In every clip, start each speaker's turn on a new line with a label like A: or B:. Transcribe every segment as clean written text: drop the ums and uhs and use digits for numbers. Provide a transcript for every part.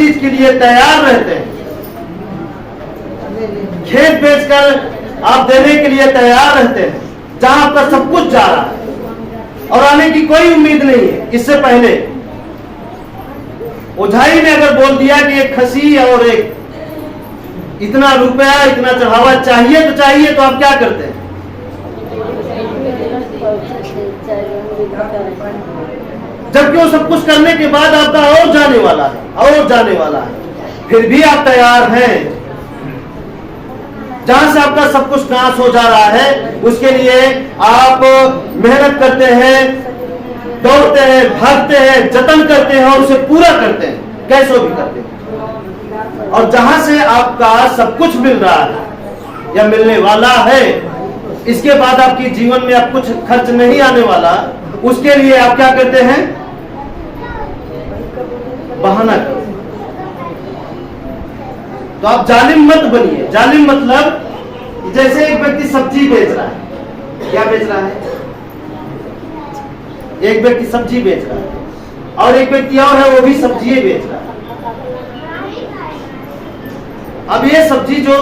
A: चीज के लिए तैयार रहते हैं। खेत बेचकर आप देने के लिए तैयार रहते हैं, जहां आपका सब कुछ जा रहा है और आने की कोई उम्मीद नहीं है। इससे पहले ओझाई ने अगर बोल दिया कि एक खसी और एक इतना रुपया इतना चढ़ावा चाहिए, तो आप क्या करते हैं? जबकि वो सब कुछ करने के बाद आपका और जाने वाला है, फिर भी आप तैयार हैं। जहां से आपका सब कुछ नाश हो जा रहा है, उसके लिए आप मेहनत करते हैं, दौड़ते हैं, भागते हैं, जतन करते हैं और उसे पूरा करते हैं, कैसे भी करते हैं। और जहां से आपका सब कुछ मिल रहा है या मिलने वाला है, इसके बाद आपके जीवन में अब कुछ खर्च नहीं आने वाला, उसके लिए आप क्या करते हैं? बहाना करते। तो आप जालिम मत बनिए। जालिम मतलब जैसे एक व्यक्ति सब्जी बेच रहा है, क्या बेच रहा है? एक व्यक्ति सब्जी बेच रहा है और एक व्यक्ति और है, वो भी सब्जी बेच रहा है। अब ये सब्जी जो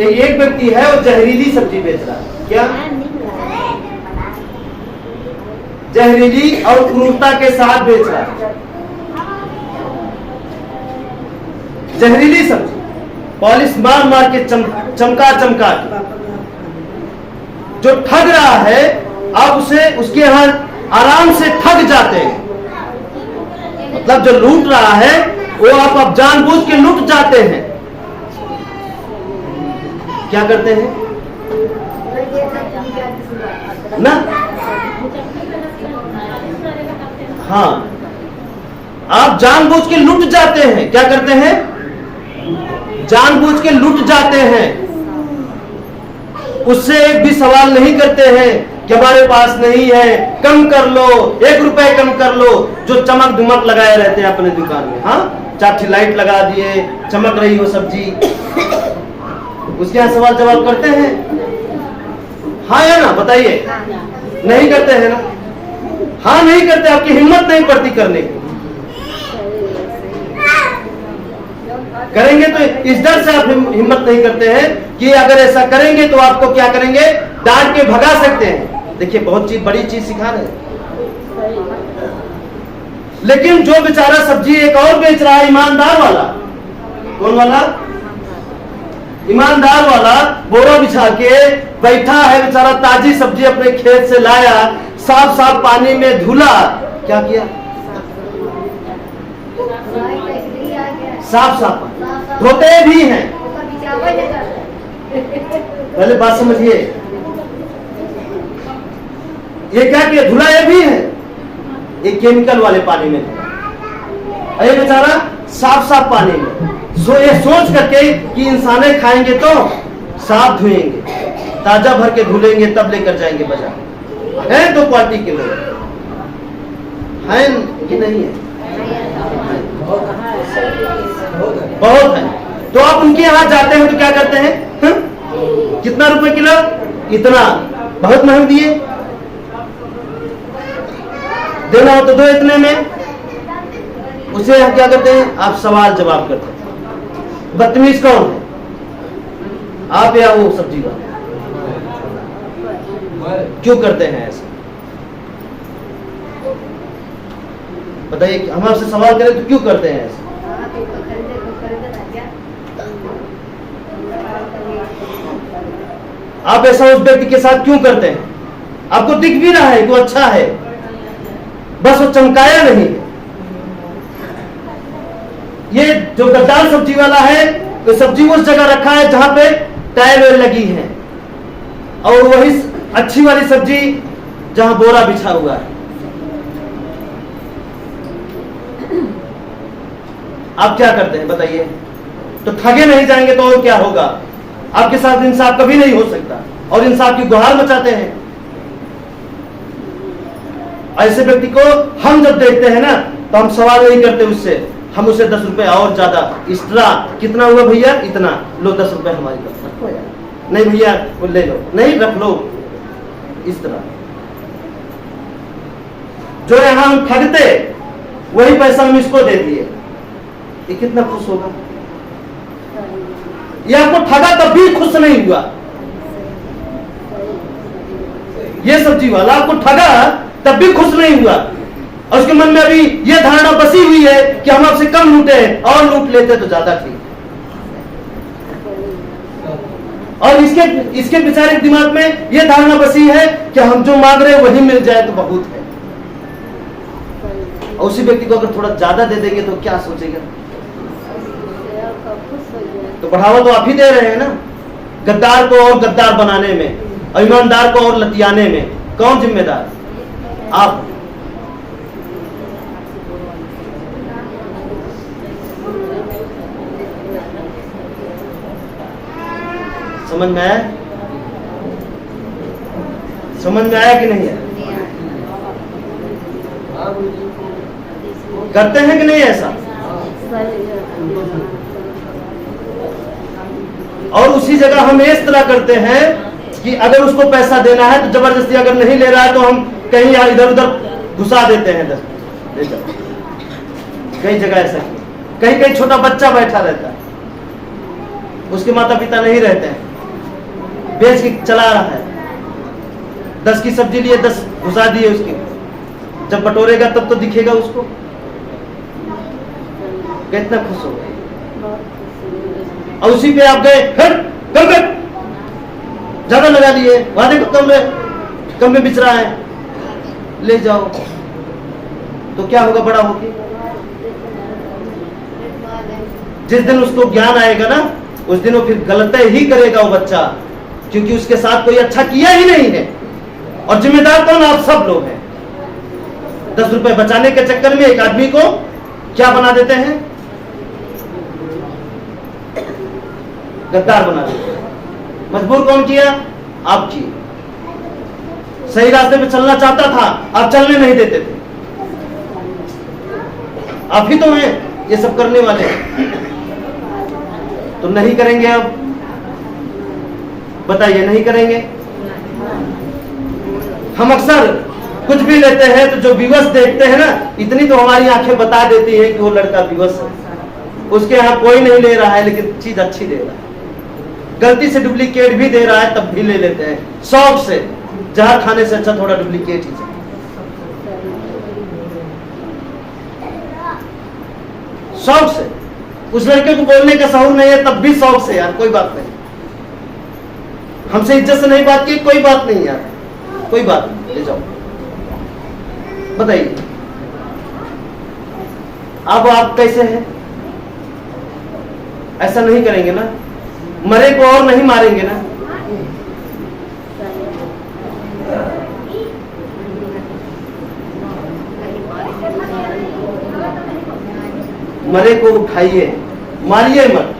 A: एक व्यक्ति है, वो जहरीली सब्जी बेच रहा है। क्या? जहरीली और क्रूरता के साथ बेच रहा है। जहरीली सब्जी पॉलिश मार मार के चमका के जो ठग रहा है, आप उसे उसके यहां आराम से ठग जाते हैं। मतलब जो लूट रहा है वो आप जानबूझ के लूट जाते हैं। क्या करते हैं ना? हाँ, आप जानबूझ के लूट जाते हैं। क्या करते हैं? जानबूझ के लूट जाते हैं। उससे एक भी सवाल नहीं करते हैं कि हमारे पास नहीं है, कम कर लो, 1 रुपए कम कर लो। जो चमक धुमक लगाए रहते हैं अपने दुकान में, हाँ, 4 लाइट लगा दिए, चमक रही हो सब्जी, उसके यहाँ सवाल जवाब करते हैं? हाँ या ना? बताइए। नहीं करते हैं ना? हाँ नहीं करते, आपकी हिम्मत नहीं पड़ती करने की। करेंगे तो इस डर से आप हिम्मत नहीं करते हैं कि अगर ऐसा करेंगे तो आपको क्या करेंगे? डांट के भगा सकते हैं। देखिए, बहुत बड़ी चीज सिखा रहे हैं। लेकिन जो बेचारा सब्जी एक और बेच रहा है, ईमानदार वाला, कौन वाला? ईमानदार वाला बोरा बिछा के बैठा है बेचारा, ताजी सब्जी अपने खेत से लाया, साफ साफ पानी में धुला। क्या किया? साफ साफ धोते भी हैं। पहले बात समझिए, ये क्या किया? धुलाए भी है, ये केमिकल वाले पानी में धुला। अरे बेचारा साफ साफ पानी में, ये सोच करके कि इंसाने खाएंगे तो साफ धुएंगे, ताजा भर के धुलेंगे, तब लेकर जाएंगे बाजार। है 2 क्वालिटी के लोग, है कि नहीं है? बहुत है। तो आप उनके यहाँ जाते हैं तो क्या करते हैं? कितना रुपए किलो? इतना, बहुत महंग दिए, देना हो तो दो इतने में। उसे हम क्या करते हैं? आप सवाल जवाब करते हैं। बदतमीज कौन है, आप या वो सब्जी वाला? क्यों करते हैं ऐसा? बताइए, हम आपसे सवाल करें तो क्यों करते हैं ऐसा? आप ऐसा उस व्यक्ति के साथ क्यों करते हैं? आपको दिख भी रहा है कि वो अच्छा है, बस वो चमकाया नहीं। ये जो गद्दार सब्जी वाला है, तो सब्जी उस जगह रखा है जहां पे टाइल लगी है, और वही अच्छी वाली सब्जी जहां बोरा बिछा हुआ है। आप क्या करते हैं बताइए? तो ठगे नहीं जाएंगे तो और क्या होगा? आपके साथ इंसाफ कभी नहीं हो सकता, और इंसाफ की गुहार मचाते हैं। ऐसे व्यक्ति को हम जब देखते हैं ना, तो हम सवाल नहीं करते उससे, हम उसे 10 रुपए और ज्यादा एक्स्ट्रा, कितना हुआ भैया? इतना, लो 10 रुपए हमारी तरफ रखो यार, नहीं भैया वो ले लो, नहीं रख लो। इस तरह जो यहां हम ठगते, वही पैसा हम इसको दे दिए। ये कितना खुश होगा? ये आपको ठगा तब भी खुश नहीं हुआ। ये सब्जी वाला आपको ठगा तब भी खुश नहीं हुआ, और उसके मन में अभी ये धारणा बसी हुई है कि हम आपसे कम लूटे और लूट लेते तो ज्यादा ठीक। और इसके बेचारे दिमाग में ये धारणा बसी है कि हम जो मांग रहे हैं वही मिल जाए तो बहुत है। और उसी व्यक्ति को अगर थोड़ा ज्यादा दे देंगे तो क्या सोचेगा? तो बढ़ावा तो आप ही दे रहे हैं ना। गद्दार को और गद्दार बनाने में, और ईमानदार को और लतियाने में कौन जिम्मेदार? आप। समझ में आया? समझ में आया कि नहीं है? करते हैं कि नहीं ऐसा? और उसी जगह हम इस तरह करते हैं कि अगर उसको पैसा देना है तो जबरदस्ती, अगर नहीं ले रहा है तो हम कहीं यार इधर उधर घुसा देते हैं। कई जगह ऐसा, कहीं कहीं छोटा बच्चा बैठा रहता है, उसके माता पिता नहीं रहते हैं, बेच के चला रहा है, 10 की सब्जी लिए 10 घुसा दिए उसकी, जब बटोरेगा तब तो दिखेगा उसको, कितना खुश होगा। और उसी पे आप गए, ज्यादा लगा दिए, वहां देखो कम में बिच रहा है, ले जाओ, तो क्या होगा बड़ा होके? जिस दिन उसको ज्ञान आएगा ना, उस दिन वो फिर गलती ही करेगा वो बच्चा, क्योंकि उसके साथ कोई अच्छा किया ही नहीं है। और जिम्मेदार कौन? आप सब लोग हैं। 10 रुपए बचाने के चक्कर में एक आदमी को क्या बना देते हैं? गद्दार बना देते हैं। मजबूर कौन किया? आप किए। सही रास्ते पे चलना चाहता था, आप चलने नहीं देते थे। आप ही तो हैं ये सब करने वाले। तो नहीं करेंगे अब? बताइए, नहीं करेंगे? हम अक्सर कुछ भी लेते हैं तो जो विवश देखते हैं ना, इतनी तो हमारी आंखें बता देती है कि वो लड़का विवश है। उसके यहाँ कोई नहीं ले रहा है लेकिन चीज अच्छी दे रहा है, गलती से डुप्लीकेट भी दे रहा है तब भी ले लेते हैं, शौक से। जहर खाने से अच्छा थोड़ा डुप्लीकेट ही चाहिए। शौक से। उस लड़के को बोलने का सहूर नहीं है तब भी शौक से, यार कोई बात नहीं, हमसे इज्जत से नहीं बात की, कोई बात नहीं यार, कोई बात नहीं, ले जाओ। बताइए अब आप कैसे हैं? ऐसा नहीं करेंगे ना? मरे को और नहीं मारेंगे ना? मरे को उठाइए, मारिए मत,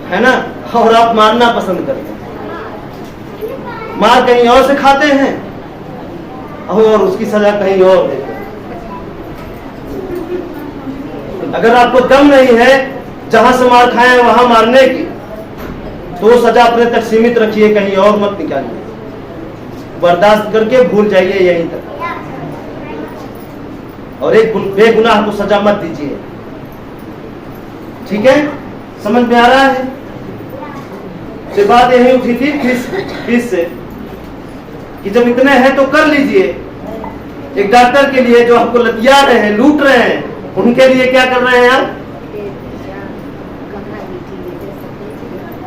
A: है ना? और आप मारना पसंद करते हैं, मार कहीं और से खाते हैं और उसकी सजा कहीं और देते हैं। अगर आपको दम नहीं है जहां से मार खाए वहां मारने की, तो सजा अपने तक सीमित रखिए, कहीं और मत निकालिए, बर्दाश्त करके भूल जाइए यहीं तक, और एक बेगुनाह को सजा मत दीजिए। ठीक है? समझ में आ रहा है? तो बात यही उठी थी फीस से कि जब इतने हैं तो कर लीजिए। एक डॉक्टर के लिए जो आपको लतिया रहे हैं, लूट रहे हैं, उनके लिए क्या कर रहे हैं आप?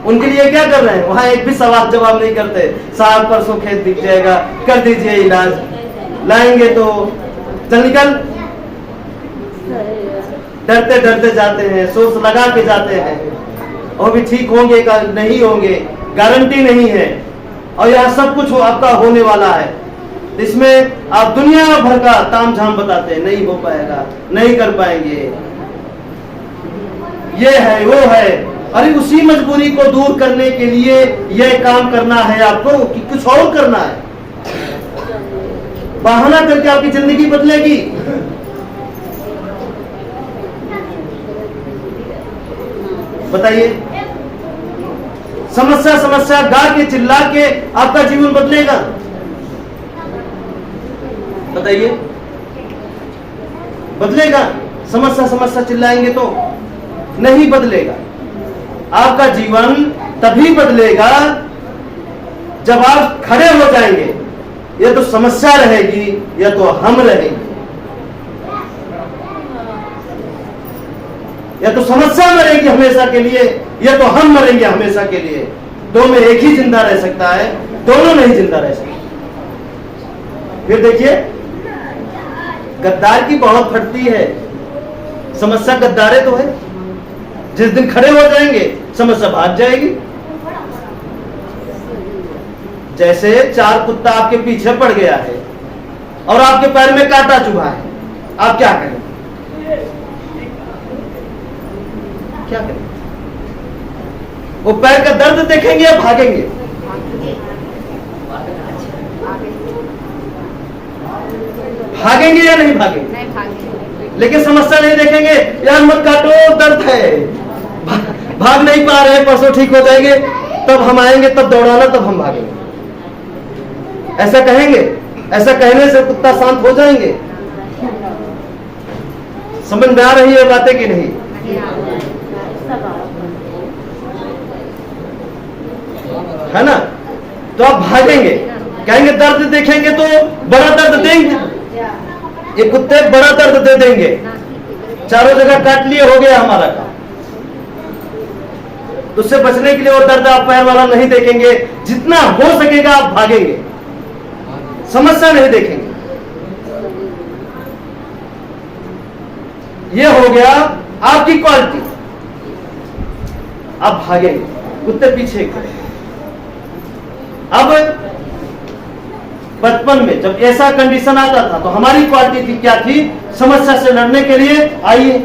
A: उनके लिए क्या कर रहे हैं? वहां एक भी सवाल जवाब नहीं करते। साल परसों खेत दिख जाएगा, कर दीजिए इलाज, लाएंगे तो चल निकल, डरते डरते जाते हैं, सोच लगा के जाते हैं, और भी ठीक होंगे का नहीं होंगे, गारंटी नहीं है। और यह सब कुछ आपका होने वाला है, इसमें आप दुनिया भर का तामझाम बताते हैं, नहीं हो पाएगा, नहीं कर पाएंगे, ये है वो है। अरे उसी मजबूरी को दूर करने के लिए यह काम करना है आपको कि कुछ और करना है? बहाना करके आपकी जिंदगी बदलेगी? बताइए। समस्या समस्या गा के चिल्ला के आपका जीवन बदलेगा? बताइए, बदलेगा? समस्या समस्या चिल्लाएंगे तो नहीं बदलेगा। आपका जीवन तभी बदलेगा जब आप खड़े हो जाएंगे। या तो समस्या रहेगी या तो हम रहेंगे, या तो समस्या मरेगी हमेशा के लिए या तो हम मरेंगे हमेशा के लिए। दो में एक ही जिंदा रह सकता है, दोनों नहीं जिंदा रह सकते। फिर देखिए, गद्दार की बहुत फटती है। समस्या गद्दारे तो है, जिस दिन खड़े हो जाएंगे समस्या भाग जाएगी। जैसे चार कुत्ता आपके पीछे पड़ गया है और आपके पैर में कांटा चुभा है, आप क्या करें? क्या करें? वो पैर का दर्द देखेंगे या भागेंगे? भागेंगे या नहीं भागेंगे?
B: नहीं भागेंगे।
A: लेकिन समस्या नहीं देखेंगे, यार मत काटो दर्द है, भाग नहीं पा रहे, परसों ठीक हो जाएंगे, तब हम आएंगे, तब दौड़ाना, तब हम भागेंगे। ऐसा कहेंगे? ऐसा कहने से कुत्ता शांत हो जाएंगे? समझ में आ रही है बातें कि नहीं? है ना? तो आप भागेंगे, कहेंगे दर्द देखेंगे तो बड़ा दर्द देंगे। ये कुत्ते बड़ा दर्द दे देंगे, चारों जगह काट लिए, हो गया हमारा काम। तो उससे बचने के लिए वो दर्द आप पैर वाला नहीं देखेंगे, जितना हो सकेगा आप भागेंगे, समस्या नहीं देखेंगे। ये हो गया आपकी क्वालिटी। आप भागेंगे, कुत्ते पीछे खड़े। अब बचपन में जब ऐसा कंडीशन आता था तो हमारी क्वालिटी थी, क्या थी? समस्या से लड़ने के लिए आइए,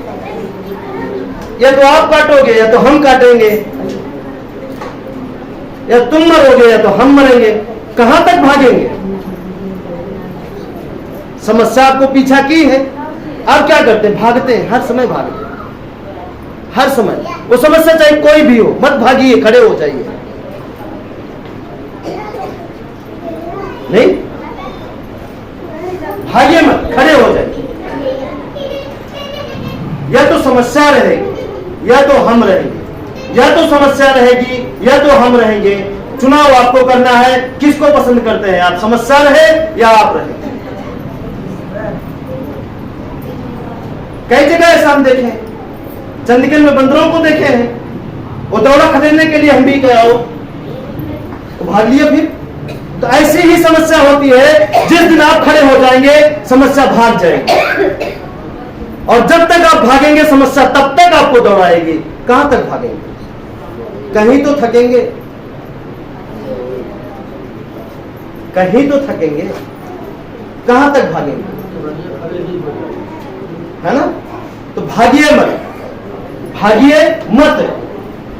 A: या तो आप काटोगे या तो हम काटेंगे, या तुम मरोगे या तो हम मरेंगे। कहां तक भागेंगे? समस्या आपको पीछा की है, आप क्या करते हैं? भागते हैं, हर समय भागते हैं, हर समय। वो समस्या चाहे कोई भी हो, मत भागिए, खड़े हो जाइए। नहीं भागिए मत, खड़े हो जाइए। या तो समस्या रहेगी या तो हम रहेंगे, या तो समस्या रहेगी या तो हम रहेंगे। चुनाव आपको करना है, किसको पसंद करते हैं आप? समस्या रहे या आप रहे? कई जगह ऐसा हम देखे, चंडीगढ़ में बंदरों को देखे हैं, वो दौड़ा खरीदने के लिए हम भी गए हो तो भाग लिए। फिर तो ऐसी ही समस्या होती है, जिस दिन आप खड़े हो जाएंगे समस्या भाग जाएगी, और जब तक आप भागेंगे समस्या तब तक आपको दौड़ाएगी। कहां तक भागेंगे? कहीं तो थकेंगे, कहीं तो थकेंगे, कहां तक भागेंगे? है ना? तो भागिए मत, भागिए मत।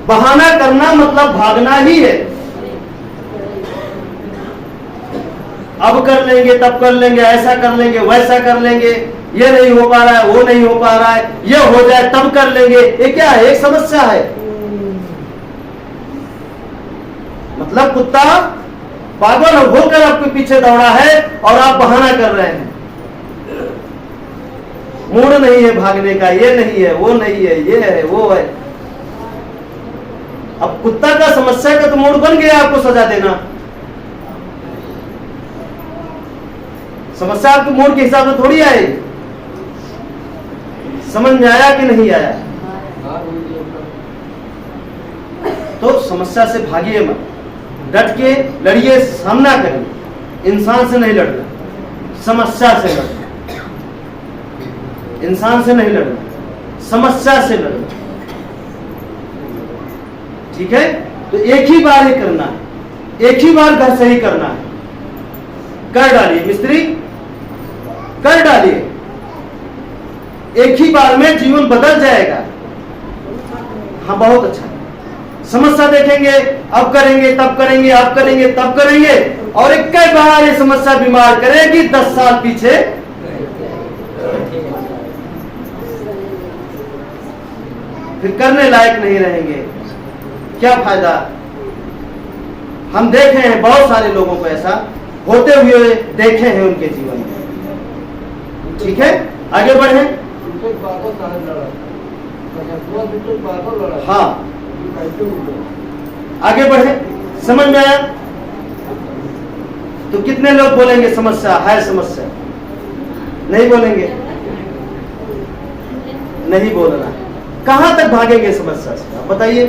A: बहाना करना मतलब भागना ही है। अब कर लेंगे, तब कर लेंगे, ऐसा कर लेंगे, वैसा कर लेंगे, ये नहीं हो पा रहा है, वो नहीं हो पा रहा है, ये हो जाए तब कर लेंगे। ये क्या है? एक समस्या है। मतलब कुत्ता पागल होकर आपके पीछे दौड़ा है और आप बहाना कर रहे हैं। मूड नहीं है भागने का, ये नहीं है, वो नहीं है, ये है, वो है। अब कुत्ता का समस्या का तो मूड बन गया आपको सजा देना। समस्या आपके मूड के हिसाब से थोड़ी आएगी। समझ में आया कि नहीं आया? तो समस्या से भागिए मत, डट के लड़िए, सामना करिए। इंसान से नहीं लड़ना, समस्या से लड़ना। इंसान से नहीं लड़ना, समस्या से लड़ना। ठीक है? तो एक ही बार ही करना है, एक ही बार घर से ही करना है। कर डालिए मिस्त्री, कर डालिए, एक ही बार में जीवन बदल जाएगा। हाँ, बहुत अच्छा। समस्या देखेंगे, अब करेंगे, तब करेंगे, अब करेंगे, तब करेंगे, और एक कई बार ये समस्या बीमार करेगी 10 साल पीछे। फिर करने लायक नहीं रहेंगे, क्या फायदा? हम देखे हैं बहुत सारे लोगों को ऐसा होते हुए देखे हैं उनके जीवन में। ठीक है, आगे बढ़े। हाँ, आगे बढ़े, समझ में आया? तो कितने लोग बोलेंगे समस्या है, समस्या नहीं बोलेंगे? नहीं बोलना। कहां तक भागेंगे समस्या से, आप बताइए?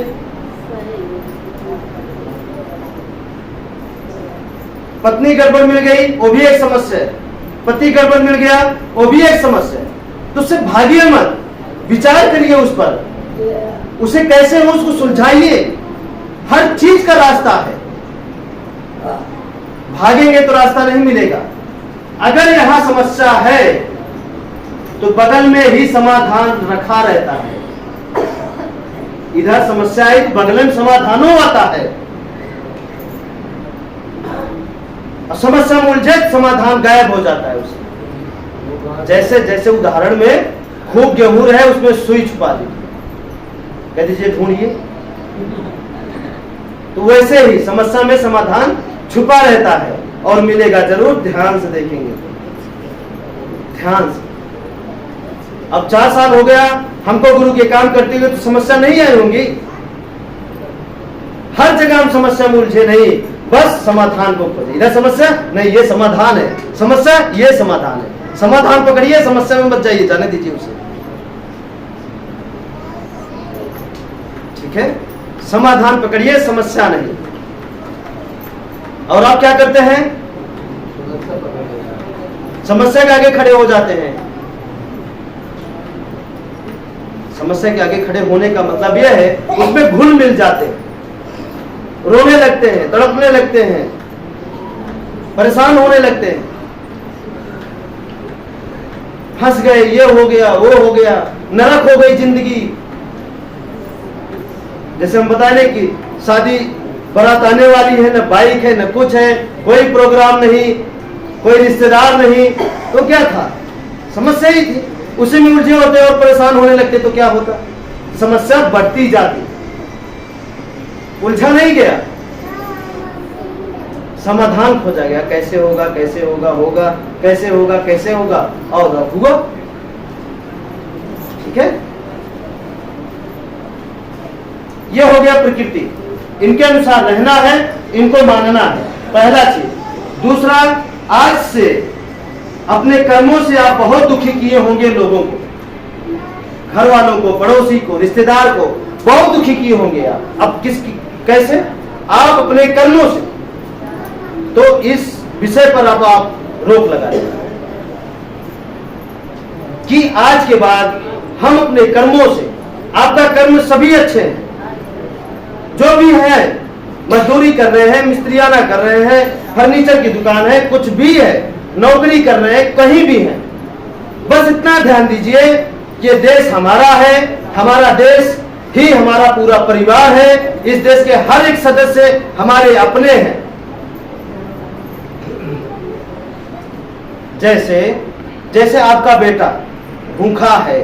A: पत्नी गड़बड़ मिल गई, वो भी एक समस्या है। पति गड़बड़ मिल गया, वो भी एक समस्या है। तो उससे भागिए मत, विचार करिए उस पर, उसे कैसे हो उसको सुलझाइए। हर चीज का रास्ता है, भागेंगे तो रास्ता नहीं मिलेगा। अगर यहां समस्या है तो बगल में ही समाधान रखा रहता है। इधर समस्या है, बगल में समाधानों आता है। समस्या मुलझे, समाधान गायब हो जाता है उससे। जैसे जैसे उदाहरण में खूब गेहूं है, उसमें सुई छुपा दी, कह दीजिए ढूंढिए। तो वैसे ही समस्या में समाधान छुपा रहता है और मिलेगा जरूर। ध्यान से देखेंगे, ध्यान से। अब 4 साल हो गया हमको गुरु के काम करते हुए, तो समस्या नहीं आई होंगी। हर जगह हम समस्या में उलझे नहीं, बस समाधान को खोजे। इधर समस्या नहीं, ये समाधान है, समस्या ये समाधान है। समाधान पकड़िए, समस्या में मत जाइए, जाने दीजिए उसे। ठीक है, समाधान पकड़िए, समस्या नहीं। और आप क्या करते हैं? समस्या के आगे खड़े हो जाते हैं। समस्या के आगे खड़े होने का मतलब यह है, उसमें घुल मिल जाते हैं, रोने लगते हैं, तड़पने लगते हैं, परेशान होने लगते हैं। फंस गए, ये हो गया, वो हो गया, नरक हो गई जिंदगी। जैसे हम बताने की शादी बारात आने वाली है, न बाइक है, न कुछ है, कोई प्रोग्राम नहीं, कोई रिश्तेदार नहीं, तो क्या था? समस्या ही थी। उसी में उलझे होते और परेशान होने लगते तो क्या होता? समस्या बढ़ती जाती, उलझा नहीं गया, समाधान खोजा गया। कैसे होगा, कैसे होगा, होगा कैसे होगा, कैसे होगा, और अब हुआ। ठीक है, यह हो गया प्रकृति। इनके अनुसार रहना है, इनको मानना है, पहला चीज। दूसरा, आज से अपने कर्मों से आप बहुत दुखी किए होंगे लोगों को, घर वालों को, पड़ोसी को, रिश्तेदार को बहुत दुखी किए होंगे आप। अब कैसे? आप अपने कर्मों से। तो इस विषय पर अब आप रोक लगाएं कि आज के बाद हम अपने कर्मों से, आपका कर्म सभी अच्छे हैं, जो भी है, मजदूरी कर रहे हैं, मिस्त्रियाना कर रहे हैं, फर्नीचर की दुकान है, कुछ भी है, नौकरी कर रहे हैं, कहीं भी है, बस इतना ध्यान दीजिए कि देश हमारा है, हमारा देश ही हमारा पूरा परिवार है, इस देश के हर एक सदस्य हमारे अपने हैं। जैसे जैसे आपका बेटा भूखा है,